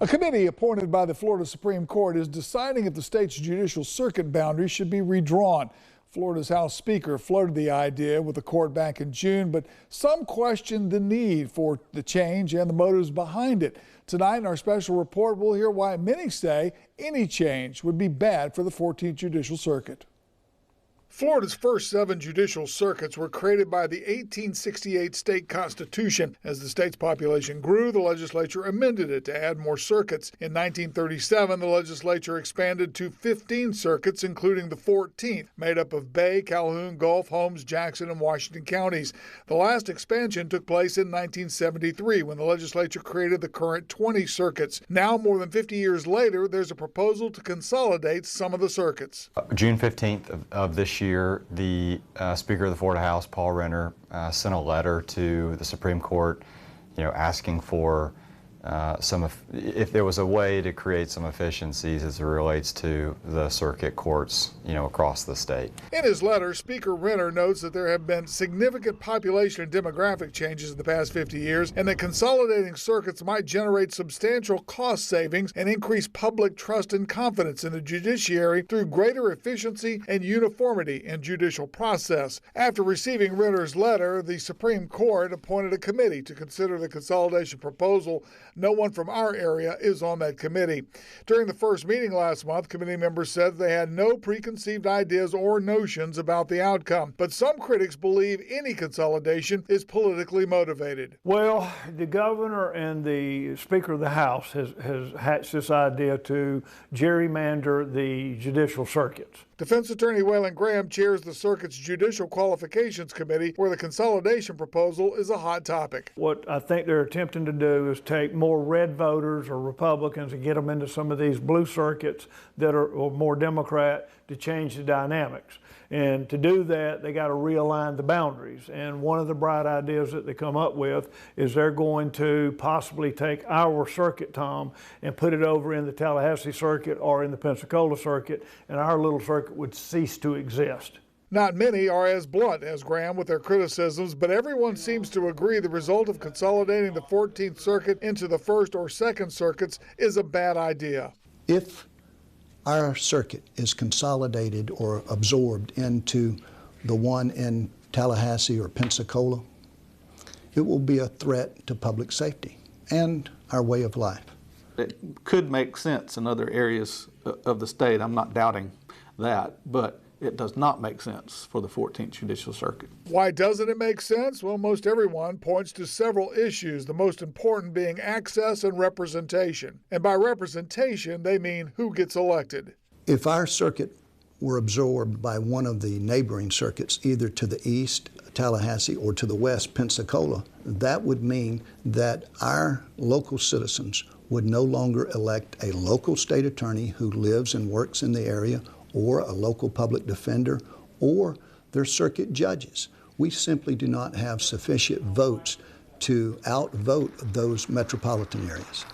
A committee appointed by the Florida Supreme Court is deciding if the state's judicial circuit boundaries should be redrawn. Florida's House Speaker floated the idea with the court back in June, but some questioned the need for the change and the motives behind it. Tonight in our special report, we'll hear why many say any change would be bad for the 14th Judicial Circuit. Florida's first 7 judicial circuits were created by the 1868 state constitution. As the state's population grew, the legislature amended it to add more circuits. In 1937, the legislature expanded to 15 circuits, including the 14th, made up of Bay, Calhoun, Gulf, Holmes, Jackson, and Washington counties. The last expansion took place in 1973, when the legislature created the current 20 circuits. Now, more than 50 years later, there's a proposal to consolidate some of the circuits. June 15th of this year, the Speaker of the Florida House, Paul Renner, sent a letter to the Supreme Court, asking for if there was a way to create some efficiencies as it relates to the circuit courts, across the state. In his letter, Speaker Renner notes that there have been significant population and demographic changes in the past 50 years, and that consolidating circuits might generate substantial cost savings and increase public trust and confidence in the judiciary through greater efficiency and uniformity in judicial process. After receiving Renner's letter, the Supreme Court appointed a committee to consider the consolidation proposal. No one from our area is on that committee. During the first meeting last month, committee members said they had no preconceived ideas or notions about the outcome. But some critics believe any consolidation is politically motivated. Well, the governor and the Speaker of the House has hatched this idea to gerrymander the judicial circuits. Defense Attorney Waylon Graham chairs the circuit's Judicial Qualifications Committee, where the consolidation proposal is a hot topic. What I think they're attempting to do is take more red voters or Republicans and get them into some of these blue circuits that are more Democrat to change the dynamics. And to do that, they got to realign the boundaries. And one of the bright ideas that they come up with is they're going to possibly take our circuit, Tom, and put it over in the Tallahassee circuit or in the Pensacola circuit, and our little circuit would cease to exist. Not many are as blunt as Graham with their criticisms, but everyone seems to agree the result of consolidating the 14th Circuit into the 1st or 2nd Circuits is a bad idea. If our circuit is consolidated or absorbed into the one in Tallahassee or Pensacola, it will be a threat to public safety and our way of life. It could make sense in other areas of the state. I'm not doubting that, but it does not make sense for the 14th Judicial Circuit. Why doesn't it make sense? Well, most everyone points to several issues, the most important being access and representation. And by representation, they mean who gets elected. If our circuit were absorbed by one of the neighboring circuits, either to the east, Tallahassee, or to the west, Pensacola, that would mean that our local citizens would no longer elect a local state attorney who lives and works in the area, or a local public defender, or their circuit judges. We simply do not have sufficient votes to outvote those metropolitan areas.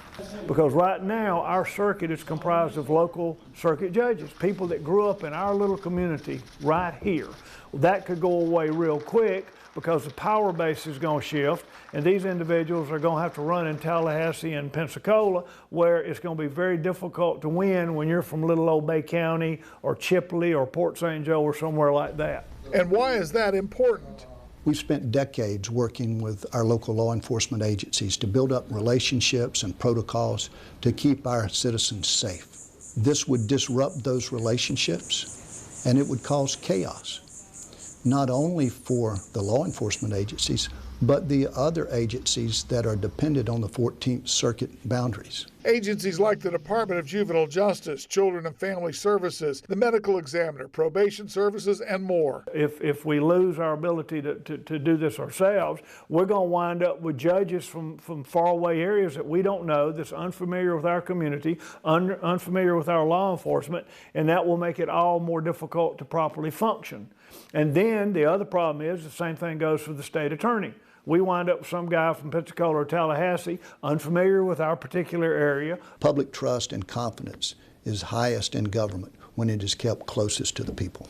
Because right now, our circuit is comprised of local circuit judges, people that grew up in our little community right here. That could go away real quick because the power base is going to shift, and these individuals are going to have to run in Tallahassee and Pensacola, where it's going to be very difficult to win when you're from little old Bay County or Chipley or Port St. Joe or somewhere like that. And why is that important? We've spent decades working with our local law enforcement agencies to build up relationships and protocols to keep our citizens safe. This would disrupt those relationships, and it would cause chaos, not only for the law enforcement agencies, but the other agencies that are dependent on the 14th Circuit boundaries. Agencies like the Department of Juvenile Justice, Children and Family Services, the Medical Examiner, Probation Services, and more. If we lose our ability to do this ourselves, we're going to wind up with judges from faraway areas that we don't know, that's unfamiliar with our community, unfamiliar with our law enforcement, and that will make it all more difficult to properly function. And then the other problem is the same thing goes for the state attorney. We wind up with some guy from Pensacola or Tallahassee, unfamiliar with our particular area. Public trust and confidence is highest in government when it is kept closest to the people.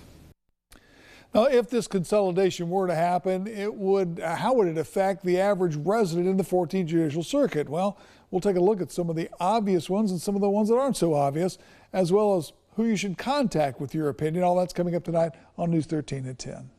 Now, if this consolidation were to happen, how would it affect the average resident in the 14th Judicial Circuit? Well, we'll take a look at some of the obvious ones and some of the ones that aren't so obvious, as well as who you should contact with your opinion. All that's coming up tonight on News 13 at 10.